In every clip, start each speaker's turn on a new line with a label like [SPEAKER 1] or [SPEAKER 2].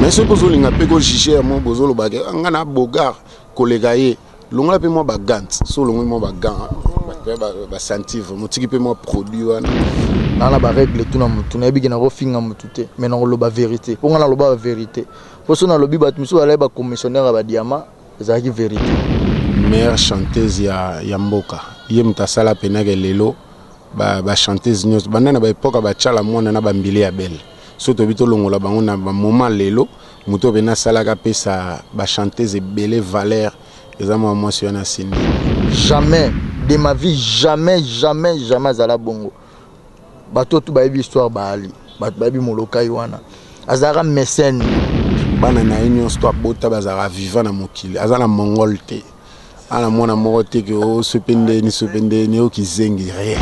[SPEAKER 1] Mais ce que vous avez fait, chicher mon bozo le bagage, on a bogar collègue longa pe mo bagant, so longa mo bagant, ba sentir, mo tiki pe mo produit wana.
[SPEAKER 2] Na ba règle tout na mutu na bi na ro finga mutu te, mais na lo ba vérité. Pour na lo ba vérité. Pour so na lo bi ba miso ala ba commissionnaire ba diamant, ça qui vérité.
[SPEAKER 1] Meilleure chanteuse ya mboka. Ye mutasala penage lelo ba chanteuse nyos. Bana na ba époque ba tchala mona na ba mbili ya belle. So to bito longola bango na ba moment lelo, muto bena sala ka pesa ba chanteuse belé valeur.
[SPEAKER 2] Jamais de ma vie, jamais Zala Bongo. Bato tu baby histoire baali, baby moloka iwana. Azara mécène.
[SPEAKER 1] Bana na union histoire bota bazara vivant na mokili. Azala mongol te. Ana mona morote ke o sepende ni o kizengi rien.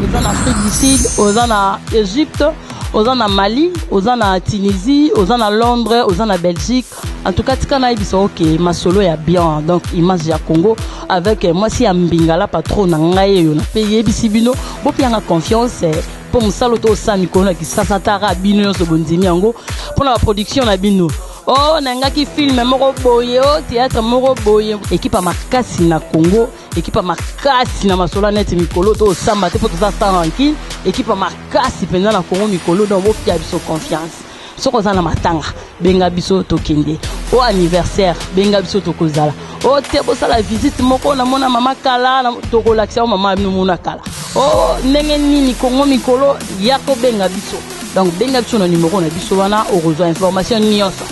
[SPEAKER 3] Aux en Afrique du Sud, aux en Égypte, aux en Mali, aux en Tunisie, aux en Londres, aux en Belgique. En tout cas, tika ils sont ok, ma solo est bien. Donc, image ya Congo avec moi si ambingala patron nangaye yo na paye bisibino, bo pianga confiance pour musalo to sani kono ki sasatara bino so bondimi yango pour la production na bino. Oh, nanga ki film moko boye, oh théâtre moko boye. Équipe à makasi na Congo, équipe à makasi na masolo net mikolo to samba te pour tout ça tranquille. Équipe à makasi pendant na Congo mikolo donc bo pia biso confiance. Soko za na matanga benga biso to kende. Au anniversaire benga biso to kozala. Oh te bo sala visite moko na mona mama kala na to ko laksha mama no mona kala. Oh ndenge nini Congo mikolo yako benga biso. Donc benga biso na numéro na biso wana au rezo information nyonso.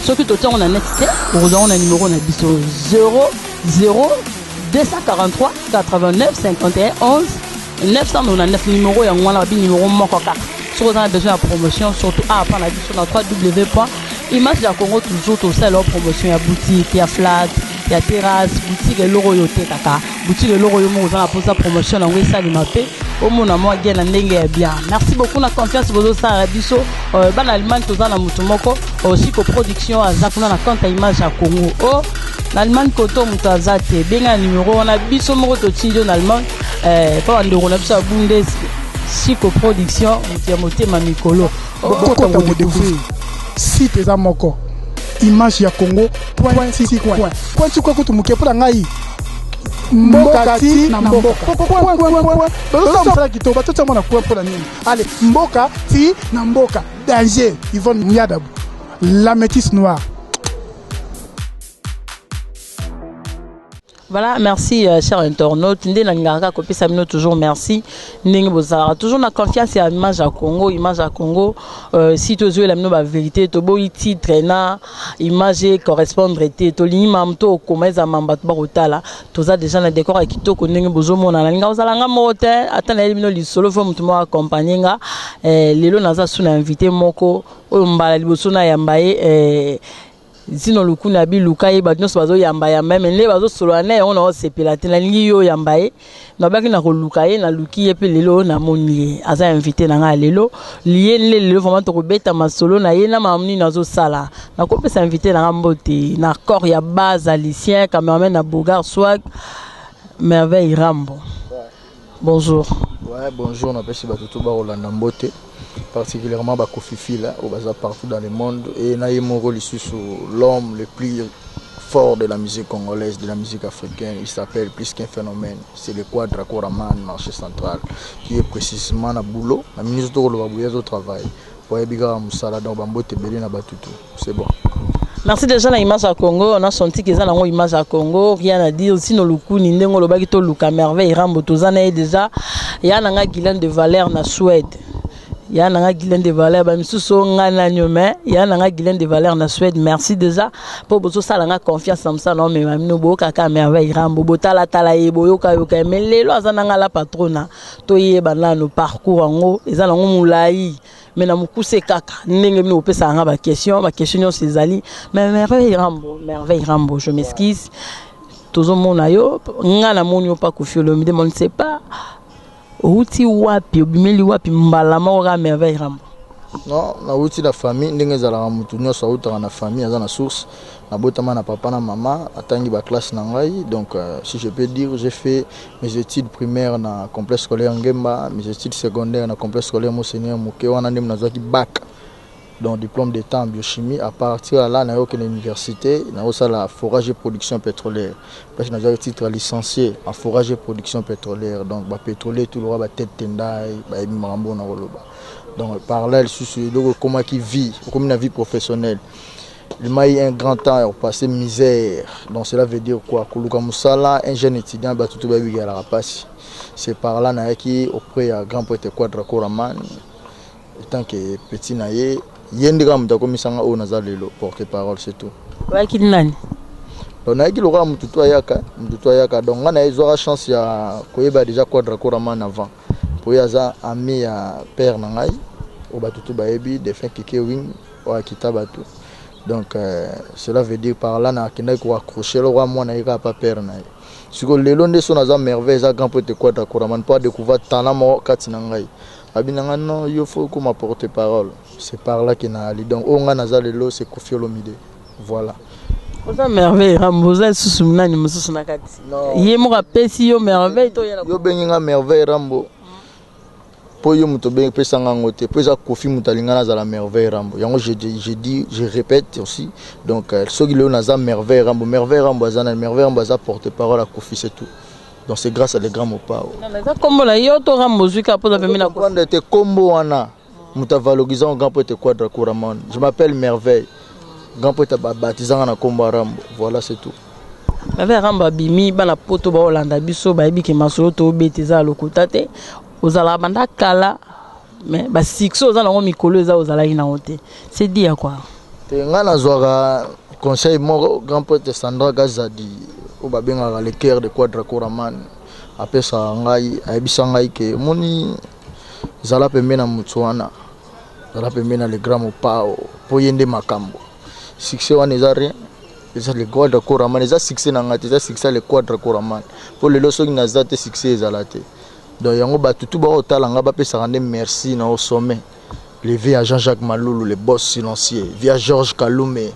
[SPEAKER 3] Ce que tout on a net, on a numéro na biso 00 243 89 51 11 999 numéro ya ngwana bi numéro moko kaka. Si vous avez besoin de promotion, surtout à part la biso na www.image ya Congo toujours tout ça leur promotion ya boutique, ya flat, ya terrasse, boutique loro yote kaka. Boutique loro yo mo za pour sa promotion na wesa limape. Au mon amour na ndenge ya bien. Merci beaucoup na confiance bozo sa biso ban Allemagne toza na mutumoko aussi ko production azakuna na compte image ya Congo. Oh l'Allemagne koto mutazate benga numéro na biso moko to tinjo na Allemagne pa ndeko na biso bundes siko production mutema mikolo.
[SPEAKER 4] Beaucoup de découvrir site za moko image ya Congo.6 point tu kwa kutumuke pour ngai mboka ti na mboka point sala kitoba tout mona point pour la nini allez mboka ti na mboka danger Yvonne Nyadabu la métisse noire.
[SPEAKER 3] Voilà, merci chers internautes. Ndé ngaka kopi samino toujours merci. Ndenge bozara toujours na confiance à image à Congo, si tu joues la mino ba vérité to boy titre na image correspondre te to lima mto komeza mamba ba rotala. Toza déjà na décor kitoko ndenge bozo mona na nga ozala nga mote atana mino li solo fo mtu mo accompagner nga lelo naza suna invité moko o mbala liboso na yambaye zino lukuna bi lukaye ba nyonso bazo yamba même le bazo solana on a sepela te na lingi yo yambaye na baki na ko lukaye na lukiye pe lelo na moni aza invité na nga lelo lié lelo vraiment to ko beta masolo na ye na mamni nazo sala na ko pesa invité na mbote na corps ya base alicien cameraman na Bogar Swag Merveille Rambo. Bonjour.
[SPEAKER 2] Ouais, bonjour, on appelle ça tout ba Rolanda Mbote. Particulièrement Bakofifi là, au bazar partout dans le monde. Et Naïmo ici sur l'homme le plus fort de la musique congolaise, de la musique africaine. Il s'appelle plus qu'un phénomène. C'est le Quadra Koraman, marché central, qui est précisément à boulot. La ministre de l'Obabouya au travail. Pour Ebiga Moussala, dans Bambote Belé, na Batutu. C'est bon.
[SPEAKER 3] Merci déjà la image à Congo, on a senti que ça la image à Congo, rien à dire si nous le coup ni ndengo le bagito luka merveille Rambo tozana déjà il y a nanga Guylaine de Valère na Suède. Il y a nanga Guylaine de Valère ba misuso ngana nyome, il y a nanga Guylaine de Valère na Suède. Merci déjà pour bozo ça la confiance en ça non mais mamino bo kaka merveille Rambo botala tala yebo yoka yoka mais lelo azananga la patrona to yeba na no parcours ngo ezala ngo mulai. Mais na mukuse kaka ndenge mi opesa nga ba question ces ali mais merveille Rambo je m'excuse tozo mona yo nga na moni pas kofiolo me demande c'est pas outi wapi obimeli wapi mbala ma merveille Rambo.
[SPEAKER 2] Non, na outi la famille ndenge zala mutu nyo sa outa na famille aza na source na botama na papa na maman atangi ba classe na ngai donc si je peux dire j'ai fait mes études primaires na complexe scolaire Ngemba, mes études secondaires na complexe scolaire Monseigneur Moké wana ndem nazaki bac donc diplôme d'état en biochimie. À partir de là, on a aucune université, on a aussi la forage et production pétrolière. Parce que nous avons un titre licencié en forage et production pétrolière. Donc, pétrolier, tout le monde a tête tendai, donc par là, comment il vit, comme une vie professionnelle. Il m'a eu un grand temps passé misère. Donc cela veut dire quoi? Kuluka Moussala, un jeune étudiant, tout le monde c'est par là qui auprès à grand poète Quadra Koraman, tant que petit naïe, Yendram de commissaire au Nazalelo, porte-parole, c'est tout. On a dit le roi Moutouyaka, donc on a eu la chance à Koyeba déjà Quadra Koraman avant. Pour y avoir ami à Père Nangaï, au Batutu Baebi, des fins qui wing, ou à Kitabatu. Donc cela veut dire par là qu'on a accroché le roi, moi n'a pas peur. Si vous voulez, les gens sont merveilleux, ils grand peut-être quoi d'accord, mais pas découvrir tant à mort katinangai. Abinanga non, il faut qu'on m'apporte parole. C'est par là qu'on a allé. Donc on a nazalé l'eau, c'est Koffi Olomide. Voilà.
[SPEAKER 3] Vous avez merveille, Rambo, sous soumnani, monsieur Sonakati. Il est mort si yo merveille, toi y'a.
[SPEAKER 2] Yo benga merveille Rambo. Pour yo muto ben pesa ngangote, pesa Koffi mutalingana za la merveille Rambo. Yango je répète aussi. Donc ceux qui le naza merveille Rambo azana merveille Rambo za porte-parole à Koffi, c'est tout. Donc c'est grâce à les grands mopao.
[SPEAKER 3] Comme la yo to Rambo zuka pour la mina
[SPEAKER 2] Koffi. Quand combo wana muta valorisant grand poète Quadra Koraman. Je m'appelle merveille. Grand poète baptisant na combo Rambo. Voilà, c'est tout.
[SPEAKER 3] Merveille Rambo bimi bana poto ba Olanda biso ba ebi ke masolo to beteza lokutate. Ozala banda kala mais ba sixo ozala ngo mikolo eza ozala ina hote c'est dire quoi
[SPEAKER 2] te ngana zoga conseil mo grand poète Sandra Gazadi o ba benga le cœur de Quadra Koraman apesa ngai ayebisa ngai ke moni zala pembena mutsuana zala pembena le grand mopao po yende makambo succès wana eza rien eza le Quadra Koraman eza succès na ngati eza succès le Quadra Koraman po le loso na zate succès ezala te. Donc yango batutu ba otalanga ba pesa rande merci na au sommet. Levé à Jean-Jacques Maloulou, le boss silencieux, via Georges Kaloumé,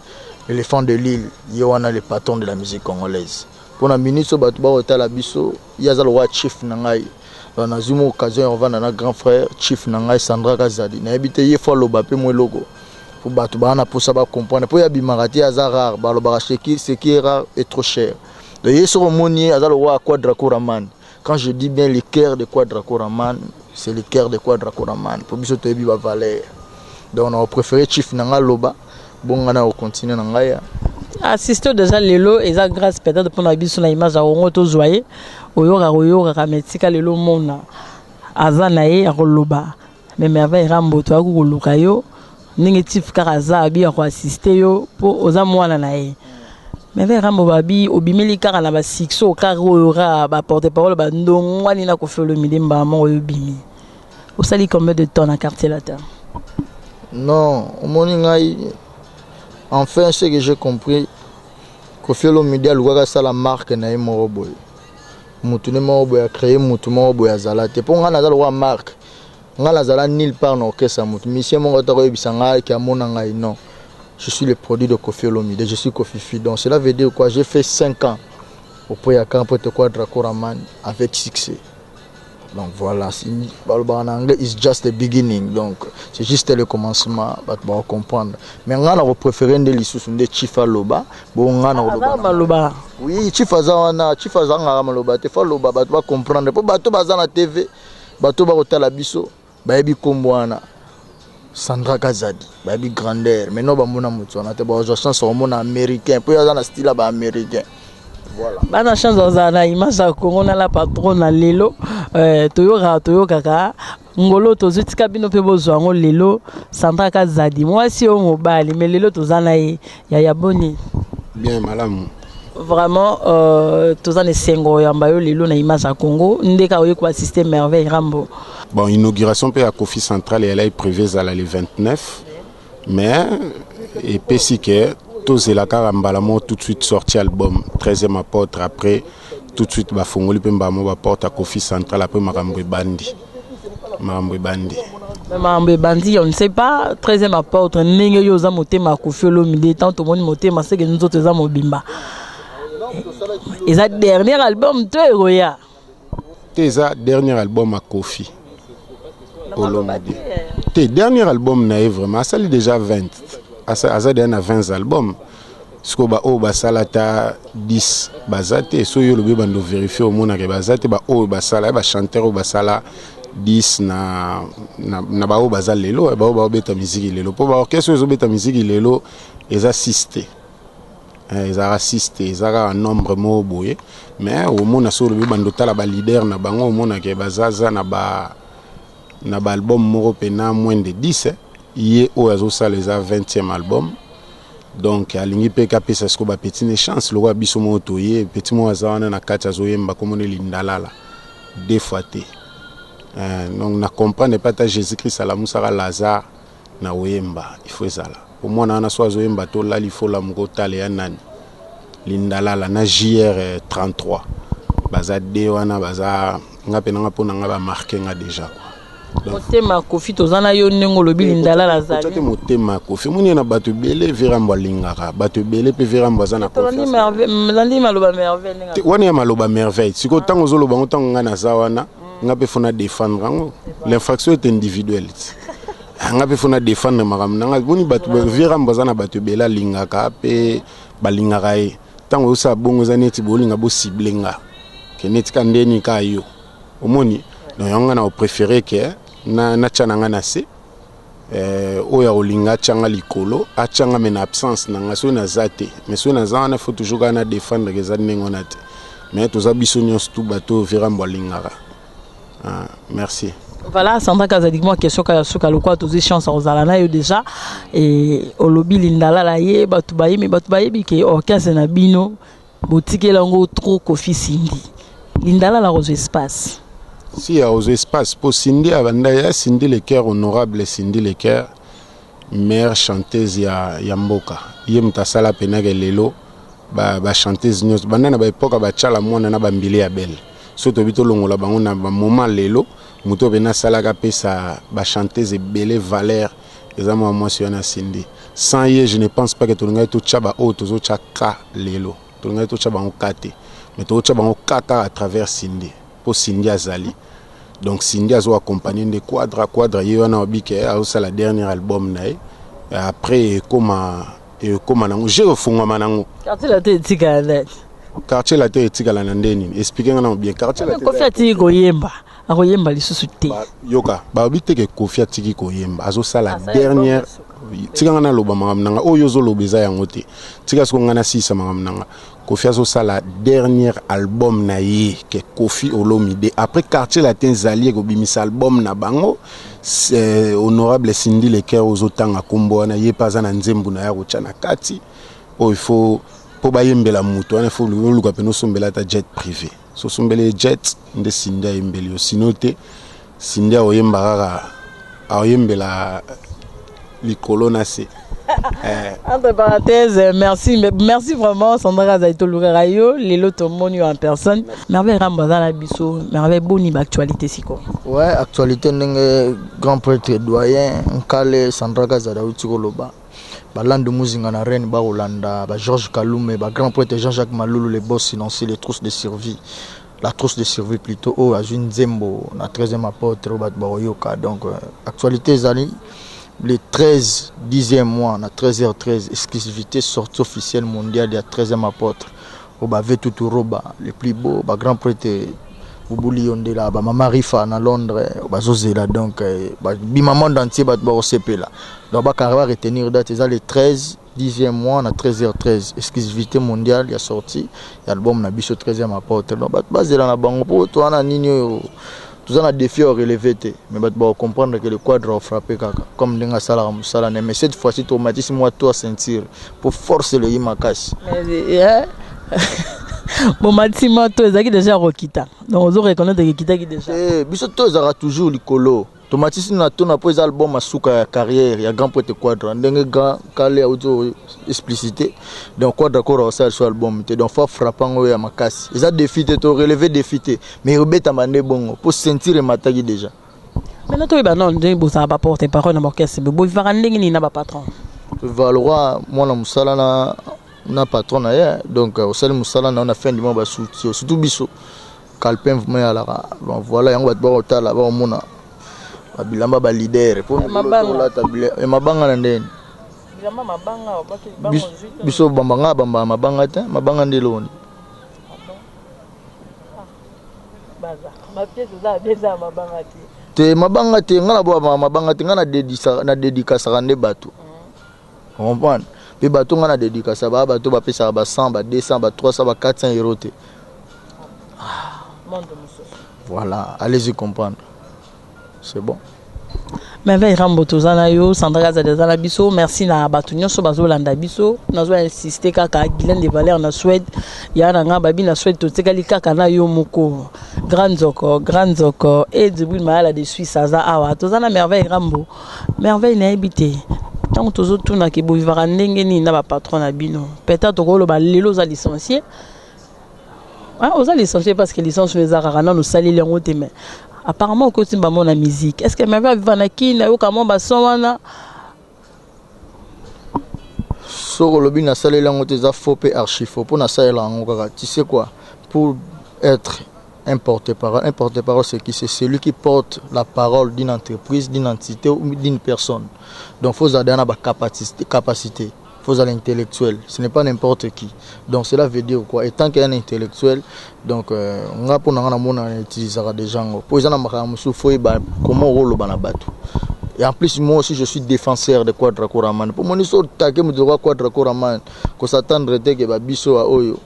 [SPEAKER 2] l'éléphant de l'île, Yohana le patron de la musique congolaise. Pour la minute so batu ba otala biso, yaza le roi chief nangai. On a eu occasion on va na grand frère chief nangai Sandra Kazadi. Na habite ye follow ba pe mo logo. Pour batu ba na pour ça ba comprendre. Pour ya bimarati yaza rare, ba lo ba ce qui est rare est trop cher. Donc yeso moni yaza le roi Quadra Koraman. Quand je dis bien le cœur de Quadra Koraman, c'est le cœur de Quadra Koraman. Pour biso toyebi ba valeur. Donc on a préféré chief nanga loba, bon on a continuer nanga.
[SPEAKER 3] Assister déjà lelo et ça grâce peut-être pour na biso na image à ongo to joyer. Oyoka kametika lelo mona. Azana ye ya loba. Mais merveille Rambo to ko luka yo. Négatif karaza abi ko assister yo pour oza mwana na ye. Mais vers Rambo babi obimeli kara na ba sixo karo yora ba porte-parole ba ndongwani na Koffi Olomide mbama oyobimi. Osali combien de temps na quartier latin?
[SPEAKER 2] Non, moni ngai enfin ce que j'ai compris Koffi Olomide alukaka sala marque na moroboy. Mutu ne moroboy a créé mutu moroboy azala te po ngana zala wa marque. Ngala zala nulle part na okesa mutu. Mission mongo ta ko yebisanga ki amona ngai non. Je suis le produit de Koffi Olomide, je suis Koffi. Donc cela veut dire quoi? J'ai fait 5 ans auprès de Campote Quadra Koraman avec succès. Donc voilà, en anglais, it's just the beginning. Donc c'est juste le commencement, on va comprendre. Mais on a préféré de l'issue de Chifa Loba. Bon, on a
[SPEAKER 3] Loba.
[SPEAKER 2] Oui, Chifa Zana, Chifa Zana Loba, tu vas comprendre. Pour bateau bazana TV, bateau ba hotel abisso, baby Kombwana. Sandra Kazadi, baby grandeur, mais non, on a des chance au monde américain, puis il y a un style américain. Voilà. Bana
[SPEAKER 3] chance aux ana image à Corona la patronne lelo, Toyo kaka, ngolo tozuti kabino pe bozwango lelo, Sandra Kazadi. Moi si on mobile, mais lelo tozana ya boni.
[SPEAKER 1] Bien malamu.
[SPEAKER 3] Vraiment tozana sengo ya mbayo lelo na image à Congo, ndeka oyo ko assister merveille Rambo.
[SPEAKER 1] Bon, inauguration pour la Koffi Central, elle est prévue à le 29. Mais, et puis si que, tous les Karambalamo tout de suite sorti album, 13e apôtre, après, tout de suite, Bafongoli Pembamo apporte à Koffi Central, après Marambwe Bandi. Marambwe
[SPEAKER 3] Bandi, on ne sait pas, 13e apôtre, Nenge Yoza Motema Koffi Olomide, tant au monde Motema, c'est que nous autres avons Bimba. Et ça, dernier album, tu es Roya.
[SPEAKER 1] C'est ça, dernier album à Koffi Olomide. Dernier album na vraiment ça déjà 20. Asa déjà 20 albums. Ce que ba o ba salata 10 bazate so yo lobi bando vérifier au mona ke bazate ba o ba sala ba chanteur o ba sala 10 na ba o bazal lelo ba o ba beta musique lelo po ba orchestre zo beta musique lelo ils assisté ils assisté ils un nombre mo boye mais au mona so lobi bando tala ba leader na bango au mona ke bazaza na ba album moko pena moins de 10 yé o azo sala les 20e album. Donc alingi PKP ça sko ba petite chance le roi biso mo toye petit mo azana na kati azoyemba comme on lindalala deux fois té donc na comprendre pas ta Jésus-Christ à la musara Lazare na oyemba il faut ça là au moins na so azoyemba to là il faut la mukota le nani lindalala na JR 33 baza de wana baza ngape na pona ngaba marquer nga déjà
[SPEAKER 3] motema kofi tozana yo nengo lobi lindala la zali
[SPEAKER 1] tete motema kofi muni na bato bele virambo lingaka bato bele pe virambo zana
[SPEAKER 3] confiance landi maloba merveille
[SPEAKER 1] wani ya maloba merveille siko tango zo loba ntango ngana zawana ngape fona défendre ngo l'infraction est individuelle ngape fona défendre magam nanga boni bato virambo zana bato bele lingaka pe balingaka e tango sa bongo zaneti bolinga bo ciblenga keneti kandeni ka yo omoni donc on a préféré que na tchananga na se oya olinga tchanga likolo atchanga mena absence nanga so na zate mais so na zana faut toujours gana défendre que za nengona te mais to za biso nyos tout bateau virambo lingara merci.
[SPEAKER 3] Voilà, Sandra Kazadikmo question ka suka lokwa tozi chance ozalana yo déjà et olobi lindala la ye batu baye bi ke orchestre na bino botike lango trop Kofi Sindi lindala la rose espace.
[SPEAKER 1] Si il y a aux espaces pour Cindy Avandaya, Cindy le cœur honorable, Cindy le cœur meilleure chanteuse ya mboka. Yem tasala penage lelo ba chanteuse news. Banana ba époque ba chala mwana na ba mbili ya belle. Soto bito longola bango na ba moment lelo muto bena sala ka pesa ba chanteuse belle valeur ezama moi sur na Cindy. Sans ye je ne pense pas que to ngai to chaba o to zo chaka lelo. To ngai to chaba on kate. Mais to chaba on kaka à travers Cindy. Pour Cindy Azali. Donc Cindy a accompagné de Quadra yona obike a la dernier album nae. Après comment j'ai refonga manango.
[SPEAKER 3] Quartier la tête tika net.
[SPEAKER 1] Quartier la tête tika la ndeni. Expliquez nga bien quartier la tête.
[SPEAKER 3] Kofi atiki koyemba. Akoyemba lisusu te.
[SPEAKER 1] Yoka, ba obite ke Kofi atiki koyemba. Azo la dernière tika nga na loba mangam nanga oyo zo lobeza yango te. Tika sko nga na sisa mangam nanga. Kofi a la dernier album na ye que Kofi Olomide après quartier latin zali ko bimisa album na bango c'est honorable Cindy le cœur aux otanga kombo na ye pas na nzembu na ya kochana kati o il faut po bayembela muto il faut lu ka peno sombela ta jet privé so sombele jet nde Cindy ayembeli sinote Cindy oyemba kaka oyembela likolo na se.
[SPEAKER 3] Entre parenthèses, merci vraiment Sandra Zaito Lourerayo, Lelo Tomoni en personne. Merveille Rambazana Bisso, merveille boni actualité siko.
[SPEAKER 2] Ouais, actualité n'est grand prêtre doyen, Nkale Sandra Zaito Loba. Balande Mouzinga na reine ba Olanda, ba Georges Kalume, ba grand prêtre Jean-Jacques Maloulou, les boss financiers, les trousses de survie. La trousse de survie plutôt au Azun Zembo, la 13e apôtre Robert Baroyoka. Donc actualité Zali. Les 13 10e mois, à 13h13, exclusivité sortie officielle mondiale de la 13e apôtre. Au Bavé Tuturoba, les plus beaux, le grand prêtre Boubouli Yondela, Maman Rifa à Londres, au Bazozela, donc, Bimaman d'entier, au CP là. Donc, on va retenir date, les 13 10e mois, à 13h13, exclusivité mondiale, il y a sorti, l'album n'a bicho 13e apôtre. Donc, Bazela na bango, pour toi, on a nino. Tout ça, on a des défis à relever, mais on doit comprendre que le quadre a frappé comme Denga Salah, mais cette fois-ci, traumatisme, moi, toi, sentir pour forcer le Yimakas.
[SPEAKER 3] Bon, Matima, toi, ils déjà Rokita. Donc, on doit reconnaître que Kita qui déjà.
[SPEAKER 2] Bisotto, ils aura toujours le colo. Traumatisme, on a pris l'album à Souka carrière, il y a grand pote quadre. On a grand calé auto explicité. Donc, quadre encore sur l'album. Donc, il faut frapper à ma casse. Ils ont défité, ils ont relevé défité. Mais ils ont mandé bon pour sentir les matagis déjà.
[SPEAKER 3] Mais non, toi, non, ça va pas porter parole dans l'orchestre. Mais il va rendre les patron.
[SPEAKER 2] Valois, moi, la Moussala na patron. Donc, au sein de Moussala, on a fait un dimanche surtout Bissot. Calpin, voilà, on va te voir au tal là-bas au Mona. ba bilamba ba leader pour mabanga na ndeni
[SPEAKER 3] bilamba mabanga obaki bango zito
[SPEAKER 2] biso bambanga mabanga te mabanga ndelo
[SPEAKER 3] baza ma pièce za beza mabanga
[SPEAKER 2] te mabanga te ngana bo mabanga te ngana dédicace nde bato comprendre pe bato ngana dédicace ba bato ba pesa ba 100 ba 200 ba 300 ba 400 euros te voilà allez-y comprendre c'est bon.
[SPEAKER 3] Merveille Rambo tozana yo Sandra Zadezana biso merci na batu nyonso bazolanda biso nazo insister kaka Guylaine de Valère na Suède ya na nga babi na Suède totekali kaka na yo moko Grand Zoko et du Mala de Suisse aza awa tozana Merveille Rambo merveille na habité tant tozo tuna ke bo vivara ndenge ni na ba patron na bino peut-être ko lo ba lelo za licencié on a licencié parce que licence les arana nous sali les route mais apparemment au côté de la musique est-ce que Merveille Vanaki na yo comment ba sonana
[SPEAKER 2] so lobi na sali la route za faux pe archi faux pour na sali la route tu sais quoi pour être un porte-parole c'est qui c'est celui qui porte la parole d'une entreprise d'une entité ou d'une personne donc faut avoir une capacité faut aller intellectuel, ce n'est pas n'importe qui. Donc cela veut dire quoi? Étant qu'il y a un intellectuel, donc on va pour nous utiliser des gens. Pour exemple, comment rôle banabatu. Et en plus moi aussi je suis défenseur de Quadra Koraman. Pour mon histoire taquer me droit Quadra Koraman, qu'on s'attendre que babiso a oyo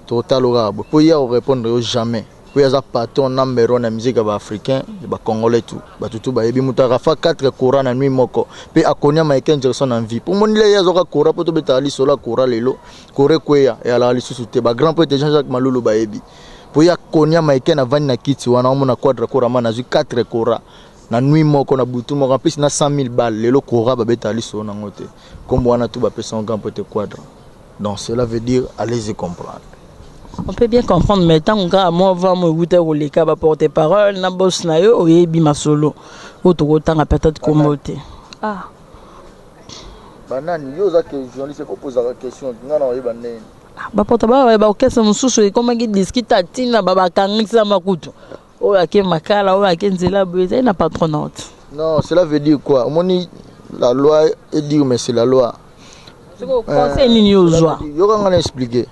[SPEAKER 2] total orable. Pour y répondre jamais. Pour y avoir patron number 1 na musique africain, ba congolais tout. Ba tout ba yebi mutara fa 4 Koran na nuit moko. Pe akonya Michael Jackson en vie. Pour mon ile ya zoka Koran pour to betali sola Koran lelo. Kore kweya et ala lisusu te ba grand poète Jean-Jacques Malulu ba yebi. Pour y akonya Michael na vani na kiti wana omona Quadra Koraman na 4 Koran. Na nuit moko na butu moko en plus na 100,000 balles lelo Koran ba betali so na ngote. Comme wana tout ba pesa grand poète Quadra. Donc cela veut dire allez-y comprendre.
[SPEAKER 3] On peut bien comprendre, mais tant que moi, vraiment, vous êtes au cas de porte-parole, na boss na yo, ou yebi ma solo, ou tout temps à peut-être commoté. Ah.
[SPEAKER 2] Banane, yo za que journaliste faut poser la question, ngana oyeba nene.
[SPEAKER 3] Ba porte-parole ba okesa mususu e comment ki discuter tina baba kangisa makutu. O yake makala, o yake nzela bweza na patronate.
[SPEAKER 2] Non, cela veut dire quoi? Moni la loi est dire mais c'est la loi.
[SPEAKER 3] C'est quoi conseil ni yozwa?
[SPEAKER 2] Yo ngana expliquer.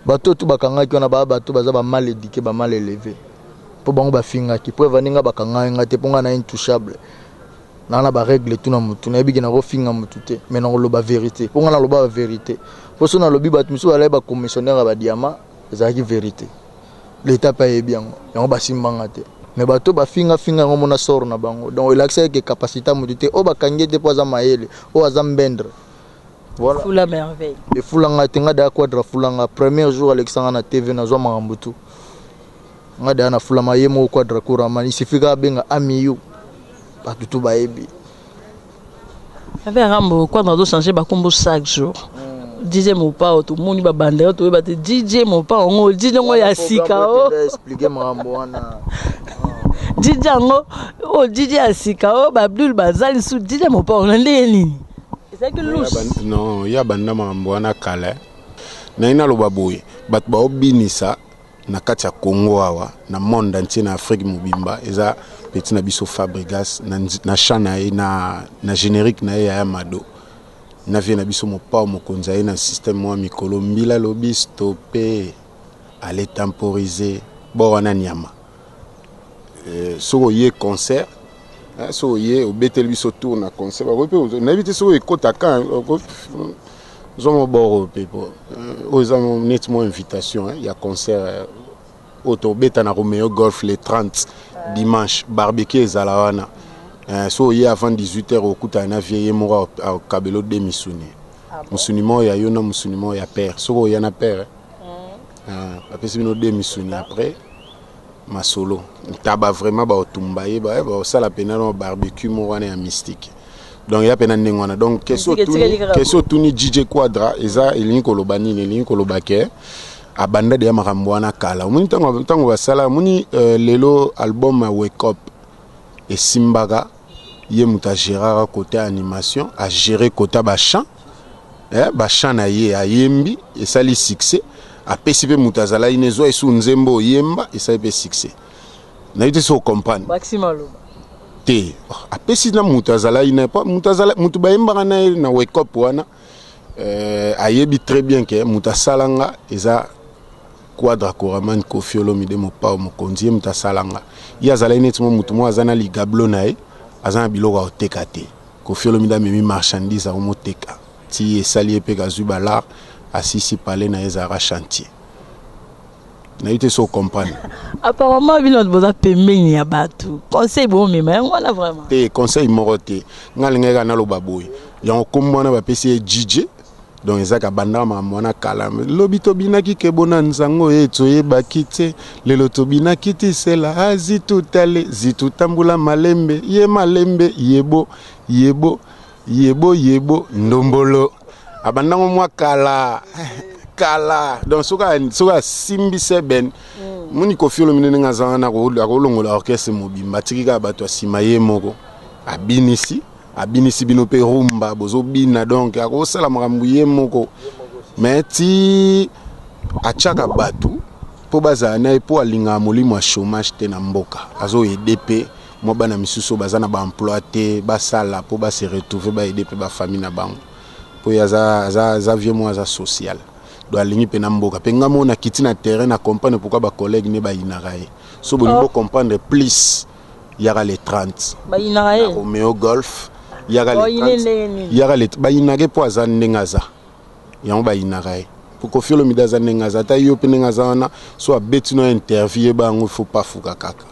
[SPEAKER 2] Bato tu bakanga ki on a bato baza ba mal éduqué ba mal élevé po bango ba finga ki po vaninga bakanga ngate ponga na intouchable na ba règle tout na mutu na bigi na ro finga mutu te mais na lo ba vérité ponga na lo ba vérité po so na lobi bato miso ala ba commissionnaire ba diama za ki vérité l'état pa e bien yango ba simbanga te mais bato ba finga ngo mona sor na bango donc il accès que capacité mutu te o ba kangé te po za maele o za mbendre. Voilà.
[SPEAKER 3] Fou la merveille.
[SPEAKER 2] Et Foulanga tenga da Quadra Foulanga premier jour Alexandre na TV na zoma Mambutu. Ngada na Foulama yemo Quadra Koraman il suffit ga benga amiyu ba tutu ba ebi.
[SPEAKER 3] Avec Rambo Quadra do changer ba kombo chaque jour. DJ mo pa to moni ba bandera to ba te DJ mo pa ngo DJ ngo ya sika o.
[SPEAKER 2] Expliquer Rambo wana.
[SPEAKER 3] DJ ngo o DJ ya sika o ba Abdul Bazali su DJ mo pa on ndeni.
[SPEAKER 1] Non, il y a banda mambo wana kala. Na ina loba boye, bat ba obinisa na kati ya Congo awa, na monde entier na Afrique mobimba, eza petit na biso Fabregas na chana na générique na ya Mado. Na vie na biso mopa mokonza na système moi mikolo mbila lobi stopper, aller temporiser, bo wana nyama. Soko ye concert so ye au betel biso tour na concert ba ko na éviter so ekota kan zomo boro people aux amis nettement invitation il y a concert auto beta na Romeo Golf les 30 dimanche barbecue zalawana so ye avant 18h okuta na vieille mora au kabelo de misuni musunimo ya yona musunimo ya père so ya na père après bino de misuni après ma solo taba vraiment ba otumbaye ba ça la pena no barbecue mo wana ya mystique donc ya pena ndengwana donc question tuni DJ Quadra eza elingi kolobani elingi kolobake abanda de makambo wana kala muni tango basala muni lelo album Wake Up et Simbaga ye muta Gérard côté animation a gérer côté ba chant ba chant na ye ayembi et ça li succès a PCP mutazala inezo et nzembo yemba et ça peut succès na yite so comprendre
[SPEAKER 3] maximum
[SPEAKER 1] te apesi na mutu azala ina pa mutu bayembaka na na wake up wana ayebi très bien que mutu asalanga eza Quadra Koraman Koffi Olomide mopa mokonzi mutu asalanga ye azala neti mutu mo azana ligablo na ye azana biloko oteka te Koffi Olomide amemi marchandise amoteka ti esali pe kazwi balar asisi pale na ezara chantier na yute so comprendre
[SPEAKER 3] apparemment bino boza pembeni ya batu conseil bon mema ngwana vraiment
[SPEAKER 1] te conseil morote ngalinga na loba boy ya komona ba pesi DJ donc ezaka banda mwana kala lobito binaki ke bona nzango eto yebaki te lelo to binaki te sela azitu tale zitu tambula malembe ye malembe yebo yebo yebo yebo ndombolo abandango mwa kala donc soka simbi seben muni Koffi Olomide ngazana na ko longola orchestre mobimba tikika bato asimaye moko abinisi bino pe rumba bozo bina donc akosala makambo ye moko mais ti achaka batu po bazana po alinga molimo ya chômage te na mboka azo EDP mo bana misuso bazana ba emploi te basala po ba se retrouver ba EDP ba famille na bango po ya za vieux mo za social do alingi pe na mboka pe ngamo na kiti na terrain na comprendre pourquoi ba collègue ne ba inaraye so bo comprendre plus yara les 30
[SPEAKER 3] ba inaraye
[SPEAKER 1] Romeo Golf yara les 30 yara les ba inage po azan nengaza yango ba inaraye pour Koffi Olomide azan nengaza ta yo pe nengaza na so abeti no interview ba ngo faut pas fuka kaka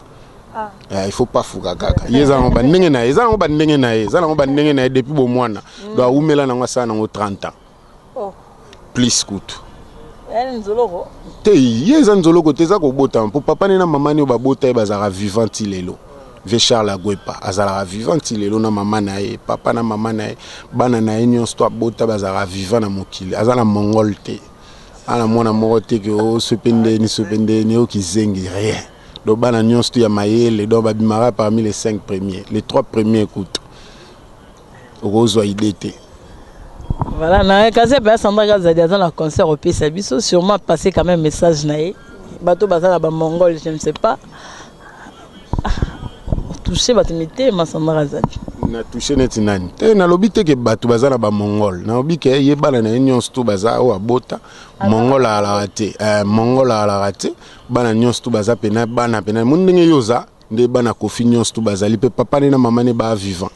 [SPEAKER 1] il faut pas fuka kaka yeza ngo ba ndenge na yeza ngo ba ndenge na yeza ngo ba ndenge na depuis bo mwana do umela na ngwa sana ngo 30 ans plus kutu
[SPEAKER 3] nzoloko
[SPEAKER 1] te yeza nzoloko teza ko bota pour papa na mama ne ba bota bazara vivant lelo ve Charles Agwepa azara vivant lelo na mama na ye papa na mama na ye bana na union sto bota bazara vivant na mokili azala mongol te ana mona morote ke o sepende ni o kizengi rien do bana union sto ya mayele do ba bimara parmi les 5 premiers les 3 premiers écoute ozo idete.
[SPEAKER 3] Voilà, na kaze ba Sandra Gazadi dans le concert au PSABISO sûrement passer quand même message naé bateau bazala ba mongol je ne sais pas toucher batumité ma Sandra Gazadi
[SPEAKER 1] na toucher neti nani te na lobite ke bato bazala ba mongol na lobike ye bana na nyonso to baza o abota mongol ala raté mongol ala raté bana nyonso to baza pena bana pena mundenge yoza nde bana Koffi nyonso to bazali pe papa ne na mama ne ba vivant.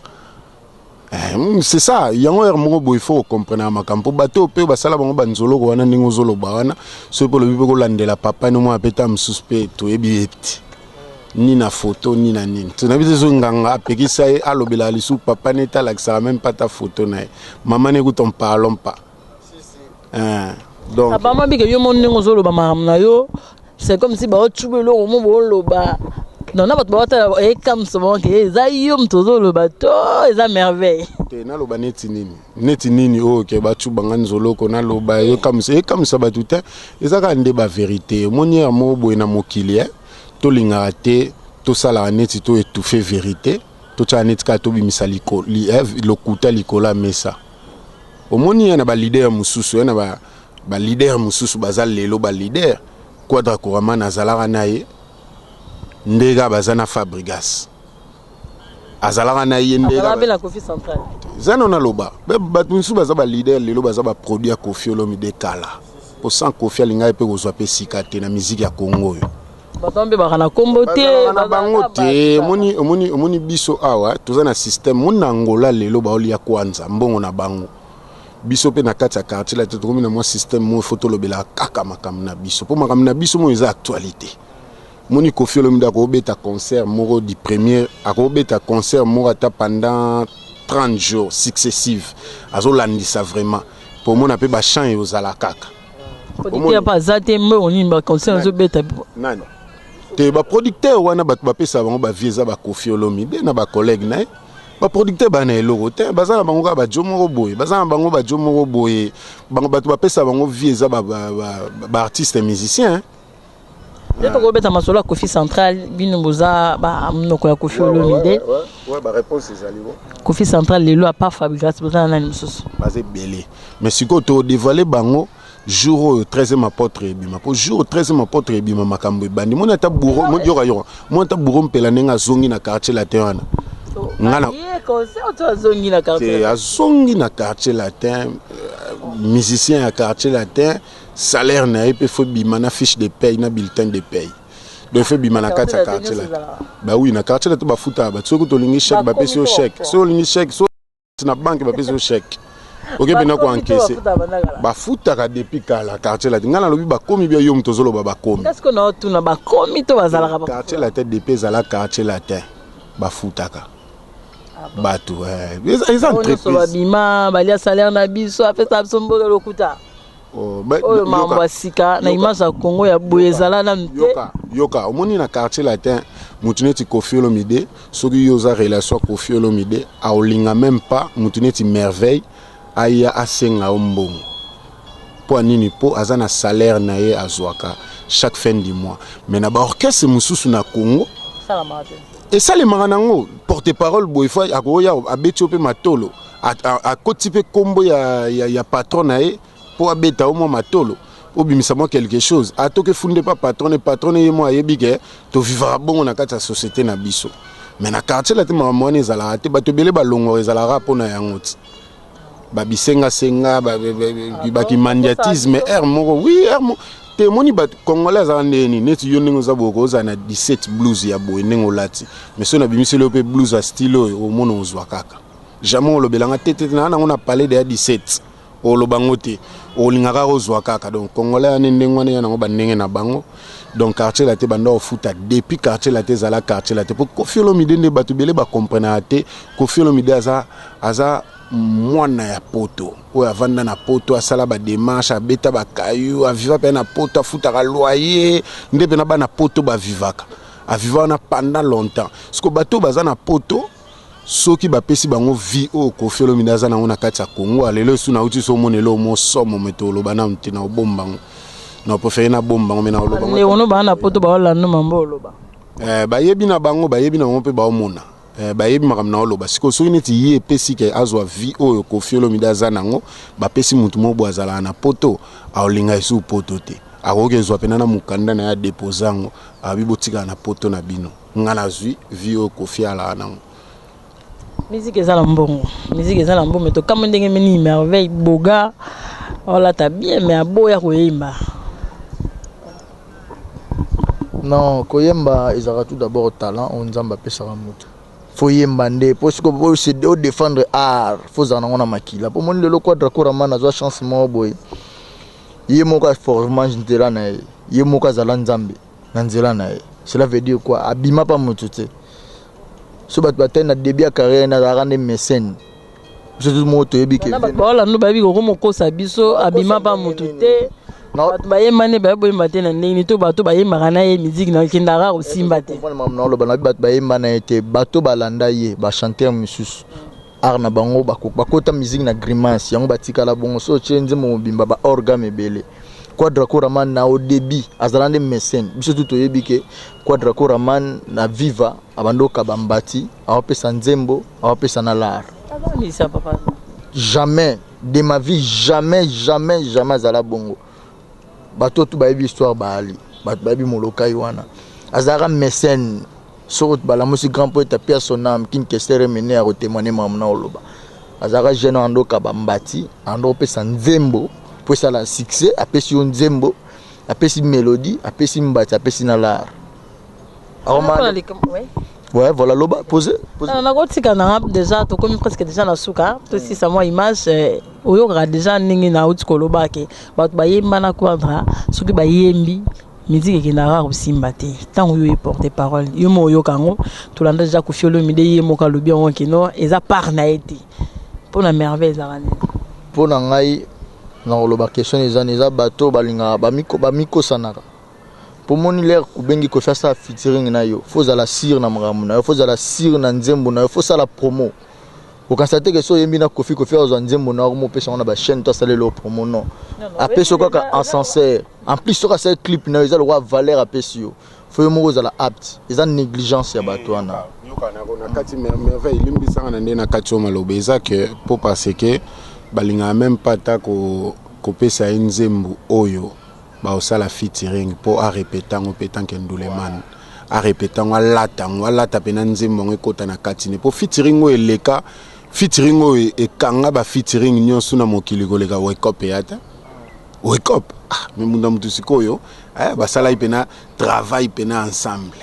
[SPEAKER 1] C'est ça, il y a un moment où il faut comprendre ma campo bateau pe basala bango banzolo ko wana ndingo zolo ba wana so pe lobi ko landela papa no mo apeta msuspect to ebieti ni na photo ni na nini to na biso nganga apekisa e alobela lisu papa neta laksa même pas ta photo na maman ne kuton parlons pas donc
[SPEAKER 3] papa bi ke yo mon ndingo zolo ba mahamna yo c'est comme si ba o tshubelo mo bo loba. Non, non, et comme souvent que les aïeux toujours le bateau, ils a merveille.
[SPEAKER 1] Na loba neti nini o ke batu bangan zolo ko na loba yo comme ça batuta ezaka nde ba vérité monier mo boina mokili to linga te to sala neti to étouffer vérité to cha neti ka to bimisa lokuta likola mesa o monier na ba leader mususu na ba leader mususu bazal lelo ba leader Quadra Koraman azalaka naye ndega bazana Fabregas azalaka na yende
[SPEAKER 3] la Koffi centrale
[SPEAKER 1] zano na loba batu nsu baza ba leader lelo baza ba produit ya Koffi Olomide kala po sans Koffi alinga pe ko zwa pe sikate na musique ya Congo yo
[SPEAKER 3] batombe bakana kombote
[SPEAKER 1] na bango te moni biso awa toza na système mona Angola lelo ba oli ya kwanza mbongo na bango biso pe na kati ya quartier la tokomi na mo système mo photo lobela kaka makam na biso po makam na biso mo eza actualité. Moni Koffi Olomide ko beta concert moko di premier ko beta concert moko ta pendant 30 jours successifs azo landisa vraiment pour mon appel ba chant et aux ala kaka
[SPEAKER 3] producteur pas zate me oni ba concert azo beta
[SPEAKER 1] nani te ba producteur wana ba pesa bango ba vieza ba Koffi Olomide na ba collègue na ba producteur ba na eloko te bazana bango ba jomo boye bazana bango ba jomo boye bango ba pesa bango vieza ba artiste musicien.
[SPEAKER 3] Je peux remettre ma solo à Koffi centrale, bino boza ba mnoko ya Koffi Olomide.
[SPEAKER 1] Ouais, ba réponse c'est ali bon.
[SPEAKER 3] Koffi centrale lelo a pas Fabregas boza na mususu.
[SPEAKER 1] Basé belé. Mais si ko to dévoiler bango jour 13e apôtre ebima. Pour jour 13e apôtre ebima makambo bandi. Mona ta bourreau, mon yora. Mon ta bourreau mpela nenga zongi na quartier la terana. ngana azongi na quartier latin musicien ya quartier latin salaire na ye pe faut bima na fiche de paye na bulletin de paye donc faut bima na kati ya quartier latin bah oui na quartier latin ba futa ba soko to lingi chèque ba pesi au chèque so lingi chèque so na banque ba pesi au chèque OK bina ko encaisser ba futa ka depuis kala quartier latin ngana lobi ba komi bia yo mtozolo ba komi
[SPEAKER 3] est-ce que na tuna ba komi to bazala ka
[SPEAKER 1] quartier latin de pesa la quartier latin ba futa ka bato ils entreprises
[SPEAKER 3] bima balia salaire na biso a fait ça sombo lokuta mambo asika na image ya Congo ya boyezala na
[SPEAKER 1] yoka omoni na quartier latin mutuneti Koffi Olomide soki yoza relation Koffi Olomide a olinga même pas mutuneti merveille aya asenga ombongo po nini po azana salaire na ye azwaka chaque fin du mois mais na ba orchestre mususu na Congo
[SPEAKER 3] ça la marade.
[SPEAKER 1] Et ça les maranango porte-parole boifa akoya abetiope matolo a kotipe kombo ya patron na ye pour abeta au moins matolo obimisa moi quelque chose atoke funde pas patron et moi yebike to vivra bon na kati ya société na biso mais na quartier la te mamone ezala te bato bele balongo ezala pona yangoti babisenga senga ba ki mandiatisme moko oui te moni ba congolais za ndeni neti yo ndingo za boko za na 17 blues ya boy ndingo lati mais so na bimisi le pe blues a stilo o mono ozwa kaka jamais lo belanga tete na na parler de 17 o lo bangote o lingaka ozwa kaka donc congolais ane ndingo ne na ba ndenge na bango donc quartier la te banda o futa depuis quartier la te za la quartier la te pour Koffi Olomide ne batu bele ba comprendre te Koffi Olomide aza mwana ya poto oyo avanda na poto asala ba démarche abeta ba kayu aviva pe na poto afutaka loyer nde pe na bana poto ba vivaka aviva na pendant longtemps siko bato baza na poto soki bapesi bango vie o Koffi Olomide aza nango na kati ya Congo alelo su na uti so monelo mo somo metolo bana mtina obombango na préféré na bombango mena oloba
[SPEAKER 3] le ono bana poto ba olanda mambo oloba
[SPEAKER 1] bayebi na bango bayebi na mpe ba omona bayebi makamna oloba siko soki neti ye pesi ke azwa vie oyo Koffi Olomide aza nango bapesi mutu mobo azala na poto aolinga esu poto te akoki ezwa pena na mukanda na ya deposango abibotika na poto na bino ngana zwi vie oyo Koffi ala nango
[SPEAKER 3] musique ezala mbongo to kama ndenge meni merveille boga ola ta bien mais aboya koyemba
[SPEAKER 2] non koyemba ezaka tout d'abord talent on nzamba pesa mutu faut yemba nde parce que faut se défendre art faut za na makila pour mon lelo quadra Koraman azwa chance mo boy yemo ka formation nzela na yemo ka zala nzambe na nzela na cela veut dire quoi abima pa mutu te so bat batena début ya carrière na rande mécène c'est tout moto yebike
[SPEAKER 3] voilà no babi ko mo kosa biso abima pa mutu te bato bayemane baboyemba te na ndenge to bato bayembaka na ye musique na kindara osimba te
[SPEAKER 2] bato bayemba na ye te bato balanda ye bachanteur misusu art na bango bakota musique na grimace yango batikala bongo so tie nzembo mobimba ba organe ebele Quadra Koraman na au début azala nde mécène biso tout toyebi ke Quadra Koraman na viva abandoka bambati awapesa nzembo awapesa na l'art jamais de ma vie jamais azala bongo bato tu bayebi histoire baali bato bayebi molokai wana azara mécène so bala musi grand poète Pierre son âme kin kestere mené a témoigner mamna oloba azara jeune andoka bambati ando pesa nzembo pour ça la succès apesi nzembo apesi mélodie apesi mbati apesi na l'art ouais voilà loba poser
[SPEAKER 3] na kotika na déjà to comme presque déjà na suka to si ça moi image oyo ga déjà ningi na uti koloba ke bato bayemba na Quadra soki bayembi musique ki na ra osimba te tant yo porte parole yo mo yo kango to landa déjà Koffi Olomide yemo ka lobi on kino eza par na été pour la merveille za rane
[SPEAKER 2] pour na ngai na loba question eza bato balinga bamiko sanaka pour mon l'air kubengi ko faire ça featuring na yo faut la sire na makamuna na faut la sire na nzembo na faut ça la promo au constater que so yembi na Koffi aux nzembo na mo pesa na ba chaîne to saler le promo non après ce quoi en sincère en plus sur ce clip na ils a le roi valeur apesio faut mo za la apte ils ont négligence ya bato wana
[SPEAKER 1] na kati merveille limbisa na ndena kati o malobe za que pour parce que balinga même pas ta ko pesa nzembo oyo ba osala featuring pour a répétant que Ndouleman a répéter on lata pena nzembo ngekota na katine po featuring o eleka featuring o e kanga ba featuring nyonso na mokili koleka wake up yata wake up mais munda mutu sikoyo basala ipena travail pena ensemble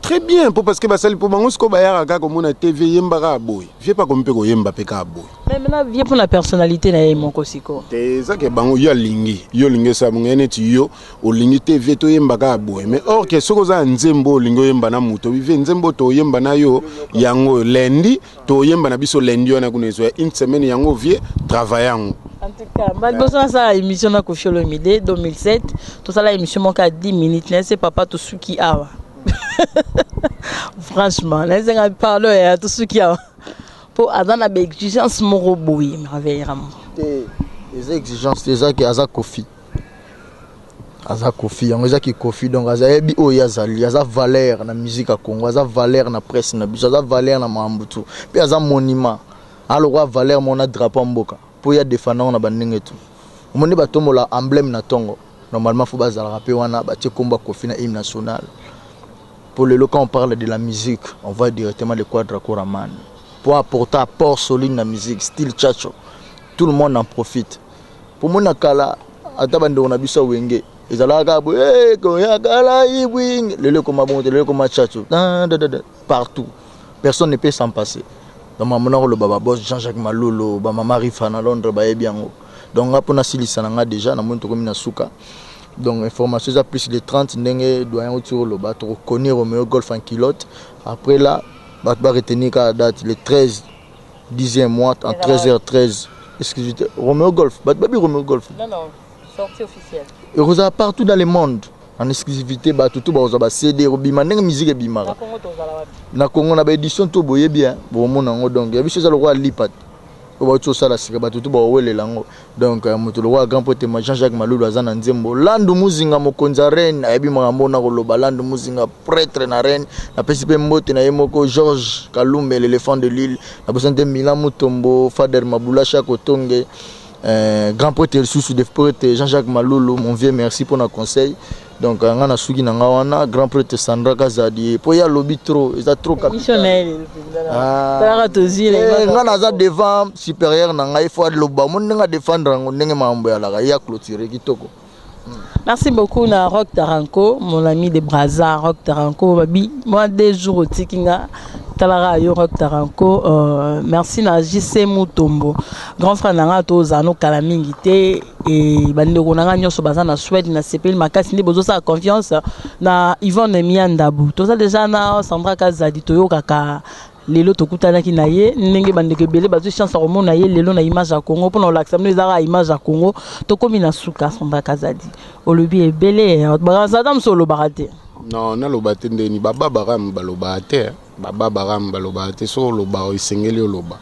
[SPEAKER 1] très bien parce que basali pour bango siko bayara kaka komona TV yemba ka boy vie pas comme pe ko yemba pe ka boy
[SPEAKER 3] mais maintenant vie pour la personnalité na yemoko siko
[SPEAKER 1] te ça que bango yo lingi sa mungene ti yo o lingi TV to yemba ka boy mais or que soko za nzembo lingo yemba na muto vive nzembo to yemba na yo yango lendi to yemba na biso lendi ona kunezo une semaine yango vie travaillant.
[SPEAKER 3] En tout cas, malgré ça, l'émission de Koffi Olomide 2007, tout ça, l'émission manque à 10 minutes, c'est papa tout ce qui a. Franchement, là, c'est parler tout ce qui a. Pour avoir des exigences morobouille, merveilleusement.
[SPEAKER 2] Les exigences, c'est ça qui a Koffi. Aza Koffi, on a qui Koffi, donc aza ebi o yazali, aza valeur na musique à Congo, aza valeur na presse na biso, aza valeur na mambutu, puis aza monument. Alors valeur mon drapeau mboka. Pour y défendre on a banding tout on est batomo la emblème na tongo normalement faut bazala rapper wana ba combat Koffi na hymne national pour le quand on parle de la musique on va directement le quadra Koraman pour apporter apport solide na musique style chacho tout le monde en profite pour mon kala atabande on a biso wenge ezalaka bo ko ya kala ibwing le comme bon le comme chacho partout personne ne peut s'en passer. Donc maman le baba boss Jean-Jacques Malolo ba mama Rifa na Londres ba ebiango donc apona silisa nga déjà na monto comme na suka donc information ça plus de 30 ndenge doyen autour le ba to connaître Romeo Golf en kilote après là ba retenir la date le 13 10e mois en 13h13 excusez Romeo Golf ba Romeo Golf
[SPEAKER 3] non sortie officielle
[SPEAKER 2] et vous avez partout dans le monde en exclusivité ba tout ba za CD robima ndenge musique bimara na Congo na ba édition to boye bien bo mona ngo donc ya biso za le roi lipat ba to sala sika ba tout ba wele lango donc moto le roi grand pote Jean-Jacques Malulu azana nzembo landu muzinga mokonza reine ayebi makambo na koloba landu muzinga prêtre na reine na pesipe mbote na yemoko Georges Kalumbe l'éléphant de l'île na bosante Milan Mutombo Fader Mabula Chakotonge grand pote sous de pote Jean-Jacques Malulu mon vieux merci pour nos conseils. Donc on a sugi na ngawana grand prêtre Sandra Kazadi po ya lobby trop ils a trop
[SPEAKER 3] missionnaire
[SPEAKER 2] ngana za devant supérieur na ngai faut loba mon nga défendre ndenge mambo ya la ya clôturer kitoko.
[SPEAKER 3] Merci beaucoup na Rock Taranko mon ami de Brazza Rock Taranko babi moi des jours au tikinga talara yo Rock Taranko merci na JC Mutombo grand frère nanga to zano kala mingi te et bandeko nanga nyoso baza na Suède na CPL makasi ndi bozo sa confiance na Yvonne Miandabu to ça déjà na Sandra Kazadi to yo kaka lelo tokutana ki na ye ndenge bandeko belé bazo chance komona ye lelo na image ya Congo pour na l'accepter za image ya Congo to komi na suka Sandra Kazadi olobi e belé ba zadam solo barate
[SPEAKER 1] non na lobate ndeni baba baram balobate baba baram balobate so loba isengeli loba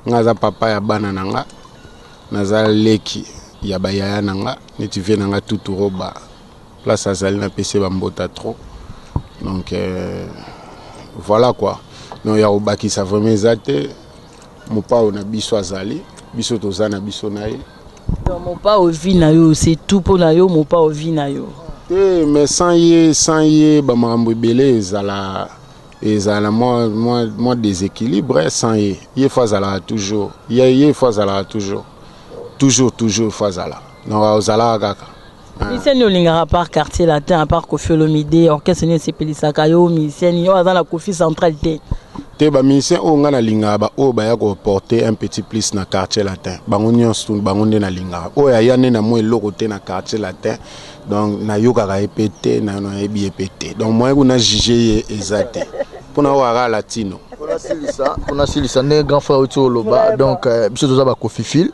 [SPEAKER 1] ngaza papa ya bana nanga naza leki ya bayaya nanga neti vie nanga tutu roba place azali na PC bambota trop donc voilà quoi non ya obaki ça vraiment ezate mopa ona biso azali biso tozana biso naye
[SPEAKER 3] donc mopa ovi na yo c'est tout pour na yo mopa ovi na yo
[SPEAKER 1] mais sans y ba mambo belé ezala moi déséquilibre sans y fois ala toujours y fois ala toujours fois ala non ozala kaka
[SPEAKER 3] Miseni olingara par quartier latin à part Koffi Olomide orchestre ni sepelisaka yo miseni yo azana Koffi centralité
[SPEAKER 1] te ba misien o ngana linga ba o ba ya ko porter un petit plus na quartier latin bango nyonso bango nde na linga o ya yane na mo eloko te na quartier latin donc na yoka ka epete na no ebi epete donc moi ko na juger exact pour na wara latino
[SPEAKER 2] on a silisa ne grand frère autour loba donc biso toza ba Koffi Fil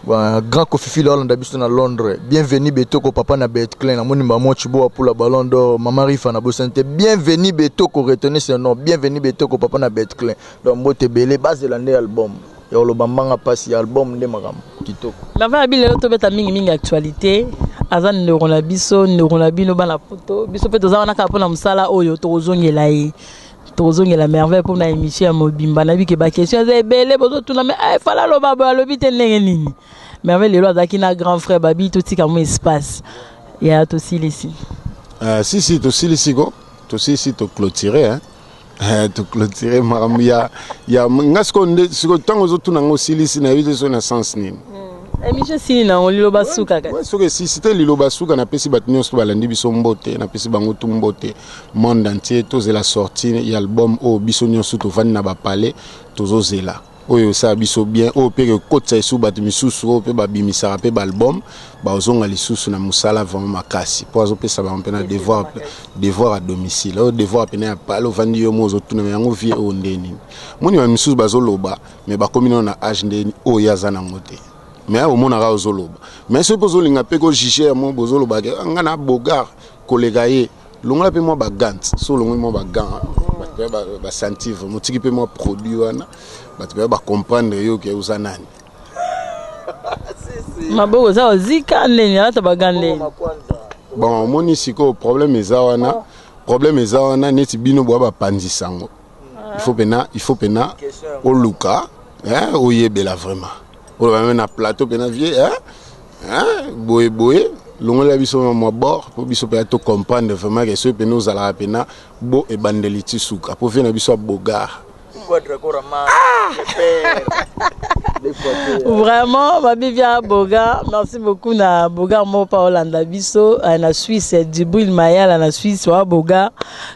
[SPEAKER 2] grand Koffi Fil Hollande biso na Londres bienvenue Betoko papa na Betclin na moni maman Chibo pour la Ballon d'Or maman Rifa na Bosante bienvenue Betoko retenez ce nom bienvenue Betoko papa na Betclin donc mote belé base la né album et le bambanga passe album de makam kitoko
[SPEAKER 3] la va bile to beta mingi actualité azan ne rona biso bana photo biso pe toza wana ka pona musala oyo tozongela yi tozongela merveille pour na émission ya mobimba na bike ba question za belé bozo tuna mais fala lo baba lo bite ndenge nini merveille lelo azaki na grand frère babi to tika mo espace ya to silisi
[SPEAKER 1] si to silisi go aussi si tu clôturer hein. Tu clôturer marambu ya ngasko siko tango zotu nango silisi na vite so na sens nini.
[SPEAKER 3] Michel sini na lilo basuka
[SPEAKER 1] ouais so que si c'était lilo basuka na pesi batunyo so balandi biso mbote na pesi bango tu mbote monde entier toze la sortie y album o biso nyonso to vandi na ba palais tozo zela oyo sa biso bien o pe que kotsa isu batu misusu o pe babimisa pe ba album ba ozonga lisusu na musala vraiment makasi po azo pesa ba mpena devoir à domicile o devoir pena ya palo vandi yo mozo tuna yango vie o ndeni moni ba misusu bazoloba mais ba komino na age ndeni o yaza na ngote mais au monde a ozoloba mais ce pozo linga pe ko jiger mo bozoloba nga na bogar kolega ye longa pe mo ba gant so longa mo ba gant ba sentir mo tiki pe mo produit wana ba comprendre yo ke uzanani
[SPEAKER 3] maboko za ozika ndeni alata ba gande
[SPEAKER 1] bon moni siko problème ezawana neti bino bo ba pandisango il faut pena oluka hein oyebela vraiment on va mettre un plateau pena vie hein boye longola biso mo bord pour biso peut to comprendre vraiment que ce pe nous ala pena bo e bandeliti suka pour venir biso bogar
[SPEAKER 3] vraiment babi via boga merci beaucoup na boga mo pa Hollanda biso na Suisse Djibril Mayala na Suisse wa boga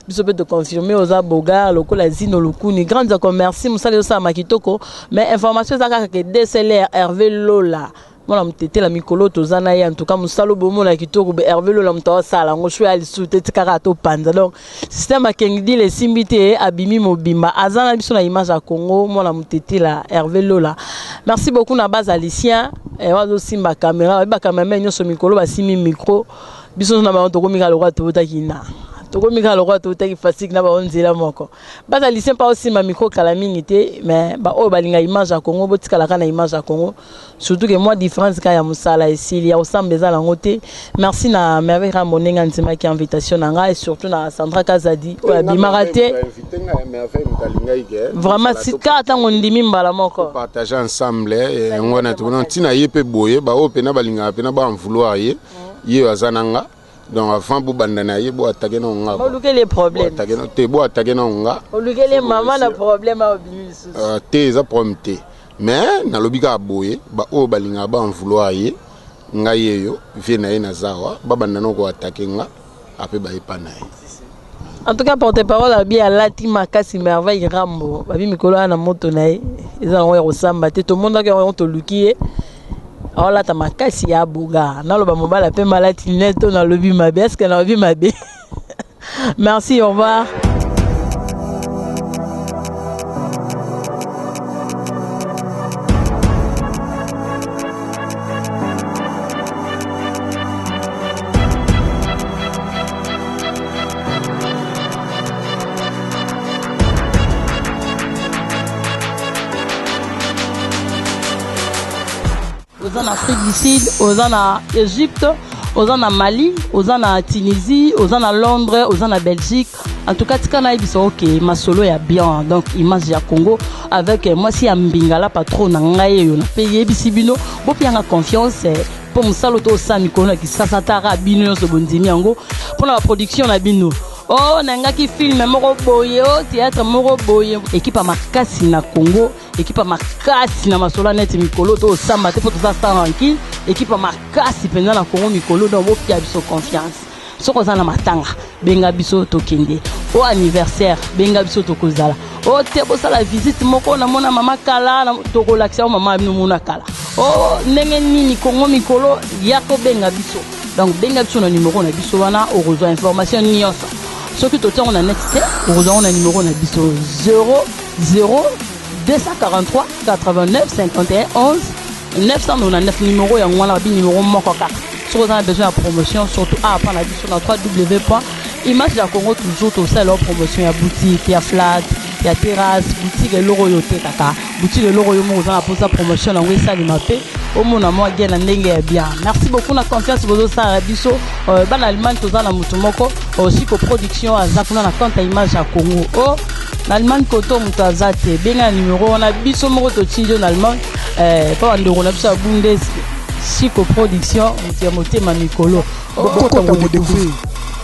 [SPEAKER 3] biso peut te confirmer aux boga lokola zino lokuni grande commerce musale sa makitoko mais information za ka que DCLR Hervé Lola mona mtete la mikolo tozana ya en tout cas musalo bomo na kitoko be Hervé Lola mtawa sala ngo shwe ali sute tikaka to panza donc système akengdi les simbité abimi mobimba azana biso na image ya Congo mona mtete la Hervé Lola merci beaucoup na base alicien et wazo simba caméra ba caméra nyoso mikolo ba simi micro biso na ba to komika lokwa to takina tokomika lokwa to taki fatigue na ba onzela moko base alicien pa aussi ma micro kala minité mais ba o balinga image ya Congo botikala kana image ya Congo surtout que moi différence ka ya musala ici il y a ensemble za langote merci na merveille ramonenga ntima ki invitation nanga et surtout na Sandra Kazadi o bimarate vraiment si ka tango ndimi mbala moko
[SPEAKER 1] partager ensemble et ngona to tina yepe boye ba o pena balinga pena ba en vouloir ye azananga donc avant bu bandana ye bo attaquer na nga
[SPEAKER 3] bo luke les problèmes
[SPEAKER 1] bo attaquer na nga
[SPEAKER 3] o luke les maman na problème a obimisu
[SPEAKER 1] te za problème te mais na lobika boye ba o balinga ba en vouloir ye nga yeyo viena ye na zawa ba bandana ko attaquer nga après ba epana ye
[SPEAKER 3] en tout cas porte-parole à bien Lati Makasi merveille Rambo babi mikolo na moto na ye eza ngo resamba te tout monde ka on to lukiye alors ta makasi ya buga na loba mobala pe malati neto na lobi mabe est-ce que na lobi mabe merci au revoir. En Afrique du Sud, aux en Égypte, aux en Mali, aux en Tunisie, aux en Londres, aux en Belgique. En tout cas, Tikana Ibiso, ok, ma solo est bien. Donc, image ya Congo avec moi si Ambingala patron nangaye on a payé bisibino. Bon, puis on a confiance pour musalo to sami kona qui sasatara bino so bondimi yango pour la production na bino. Oh, nangaki film moko boye, oh théâtre moko boye. Équipe à makasi na Congo, équipe à makasi na masola net mikolo to samba te pour tout ça tranquille. Équipe à makasi pendant na Congo mikolo donc bo pia biso confiance. Soko za na matanga, benga biso to kende. Au anniversaire, benga biso to kozala. Oh te bo sala visite moko na mona mama kala na to relaxer mama bino mona kala. Oh ndenge nini Congo mikolo yako benga biso. Donc benga biso na numéro na biso wana au rejoindre information nyonso. Ce qui est on a net, on a numéro on a 00 243 89 51 11 999 numéro et on a numéro moko 4. Si vous avez besoin de promotion, surtout à prendre la sur www.image la Congo toujours tout ça leur promotion, il y a boutique, il y a flat, il y a terrasse, boutique et l'oroyoté kaka, boutique et l'oroyomo on a pour sa promotion on va ça limapé. Au monde à moi bien bien. Merci beaucoup la confiance pour ça Rabiso. Ban Allemagne tout ça na mutumoko aussi ko production à Zakuna na compte image à Congo. Oh l'Allemagne koto mutazate benga numéro on a biso moko to tinjo en Allemagne pas ndoro na biso Bundes si ko production mutiamote mamikolo.
[SPEAKER 4] Beaucoup de découvrir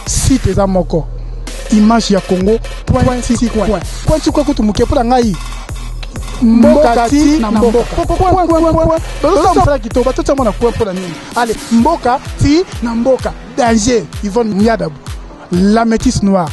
[SPEAKER 4] site eza moko image ya Congo point si coin point tu ko tu muke pour ngai mboka ti na mboka bazo mfala kito bato mona point pour nini allez mboka ti na mboka danger Yvonne Nyadabu la métisse noire